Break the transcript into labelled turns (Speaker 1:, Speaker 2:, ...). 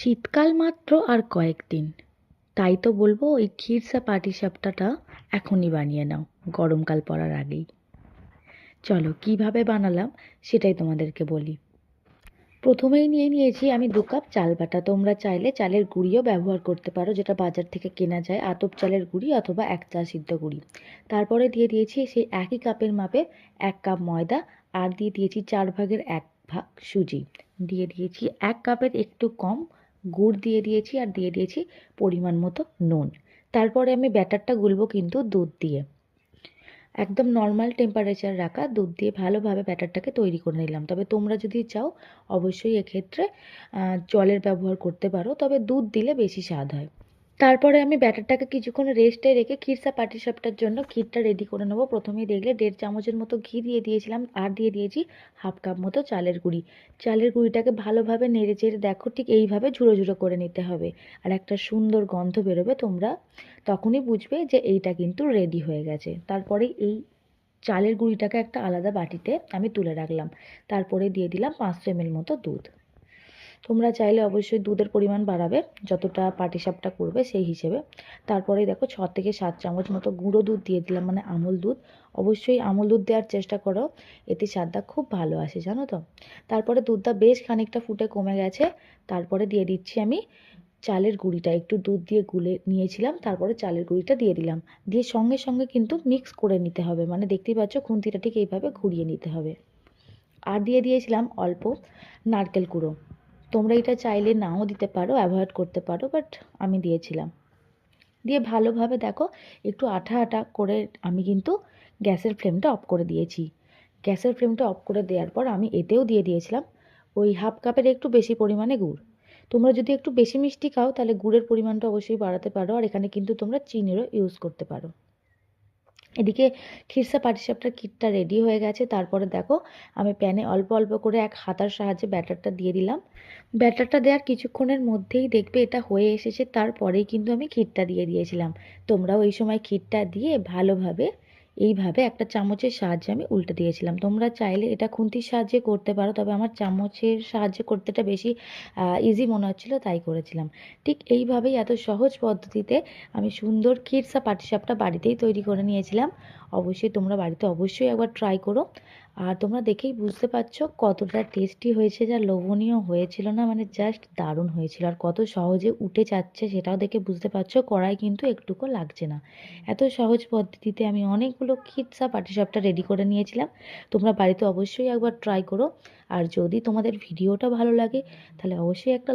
Speaker 1: শীতকাল মাত্র আর কয়েকদিন, তাই তো বলবো ওই ক্ষীরসা পাটিসাপটাটা এখনই বানিয়ে নাও, গরমকাল পড়ার আগেই। চলো কিভাবে বানালাম সেটাই তোমাদেরকে বলি। প্রথমেই নিয়ে নিয়েছি আমি 2 কাপ চাল বাটা। তোমরা চাইলে চালের গুঁড়িও ব্যবহার করতে পারো, যেটা বাজার থেকে কেনা যায়, আতপ চালের গুঁড়ি অথবা এক চা সিদ্ধ গুঁড়ি। তারপরে দিয়ে দিয়েছি সেই একই কাপের মাপে 1 কাপ ময়দা, আর দিয়ে দিয়েছি 4/1 ভাগ সুজি, দিয়ে দিয়েছি 1 কাপের একটু কম গুড়, দিয়ে দিয়েছি আর দিয়ে দিয়েছি পরিমাণ মতো নুন। তারপরে আমি ব্যাটারটা গুলবো কিন্তু দুধ দিয়ে। একদম নর্মাল টেম্পারেচার রাখা দুধ দিয়ে ভালোভাবে ব্যাটারটাকে তৈরি করে নিলাম। তবে তোমরা যদি চাও অবশ্যই এক্ষেত্রে জলের ব্যবহার করতে পারো, তবে দুধ দিলে বেশি স্বাদ হয়। তারপরে আমি ব্যাটারটাকে কিছুক্ষণ রেস্টে রেখে ক্ষীরসা পাটিসাপটার জন্য ক্ষীরটা রেডি করে নেবো। প্রথমেই দেখলে 1.5 চামচের মতো ঘি দিয়ে দিয়েছিলাম, আর দিয়ে দিয়েছি 1/2 কাপ মতো চালের গুঁড়ি। চালের গুঁড়িটাকে ভালোভাবে নেড়ে চেড়ে দেখো ঠিক এইভাবে ঝুড়ো ঝুড়ো করে নিতে হবে, আর একটা সুন্দর গন্ধ বেরোবে, তোমরা তখনই বুঝবে যে এইটা কিন্তু রেডি হয়ে গেছে। তারপরে এই চালের গুঁড়িটাকে একটা আলাদা বাটিতে আমি তুলে রাখলাম। তারপরে দিয়ে দিলাম 500 ml মতো দুধ। তোমরা চাইলে অবশ্যই দুধের পরিমাণ বাড়াবে যতটা পাটিসাপটা করবে সেই হিসেবে। তারপরে দেখো 6 থেকে 7 চামচ মতো গুঁড়ো দুধ দিয়ে দিলাম, মানে আমুল দুধ। অবশ্যই আমুল দুধ দেওয়ার চেষ্টা করো, এতে স্বাদটা খুব ভালো আসে, জানো তো। তারপরে দুধটা বেশ খানিকটা ফুটে কমে গেছে। তারপরে দিয়ে দিচ্ছি আমি চালের গুঁড়িটা, একটু দুধ দিয়ে গুলে নিয়েছিলাম, তারপরে চালের গুঁড়িটা দিয়ে দিলাম। দিয়ে সঙ্গে সঙ্গে কিন্তু মিক্স করে নিতে হবে, মানে দেখতেই পাচ্ছ খুন্তিটা ঠিক এইভাবে ঘুরিয়ে নিতে হবে। আর দিয়ে দিয়েছিলাম অল্প নারকেল কুড়ো। তোমরা এটা চাইলে নাও দিতে পারো, অ্যাভয়েড করতে পারো, বাট আমি দিয়েছিলাম। দিয়ে ভালোভাবে দেখো একটু আঠা আঠা করে আমি কিন্তু গ্যাসের ফ্লেমটা অফ করে দিয়েছি। গ্যাসের ফ্লেমটা অফ করে দেওয়ার পর আমি এতেও দিয়ে দিয়েছিলাম ওই 1/2 কাপের একটু বেশি পরিমাণে গুড়। তোমরা যদি একটু বেশি মিষ্টি খাও তাহলে গুড়ের পরিমাণটা অবশ্যই বাড়াতে পারো, আর এখানে কিন্তু তোমরা চিনিরও ইউজ করতে পারো। এদিকে ক্ষীরসা পাটিসাপটার ক্ষীরটা রেডি হয়ে গেছে। তারপরে দেখো আমি প্যানে অল্প অল্প করে এক হাতার সাহায্যে ব্যাটারটা দিয়ে দিলাম। ব্যাটারটা দেওয়ার কিছুক্ষণের মধ্যেই দেখবে এটা হয়ে এসেছে, তারপরেই কিন্তু আমি ক্ষীরটা দিয়ে দিয়েছিলাম। তোমরাও এই সময় ক্ষীরটা দিয়ে ভালোভাবে এইভাবে একটা চামচের সাহায্যে আমি উল্টে দিয়েছিলাম। তোমরা চাইলে এটা খুন্তির সাহায্যে করতে পারো, তবে আমার চামচের সাহায্যে করতেটা বেশি ইজি মনে হচ্ছিলো, তাই করেছিলাম। ঠিক এইভাবেই এত সহজ পদ্ধতিতে আমি সুন্দর ক্ষীরসা পাটিসাপটা বাড়িতেই তৈরি করে নিয়েছিলাম। অবশ্যই তোমরা বাড়িতে অবশ্যই একবার ট্রাই করো। আর তোমরা দেখেই বুঝতে পারছো কতটা টেস্টি হয়েছে, যা লোভনীয় হয়েছিল না, মানে জাস্ট দারুণ হয়েছিল। আর কত সহজে উঠে যাচ্ছে সেটাও দেখে বুঝতে পারছো, কড়াই কিন্তু একটুকু লাগছে না। এত সহজ পদ্ধতিতে আমি অনেকগুলো ক্ষীরসা পাটিসাপটা রেডি করে নিয়েছিলাম। তোমরা বাড়িতে অবশ্যই একবার ট্রাই করো। আর যদি তোমাদের ভিডিওটা ভালো লাগে তাহলে অবশ্যই একটা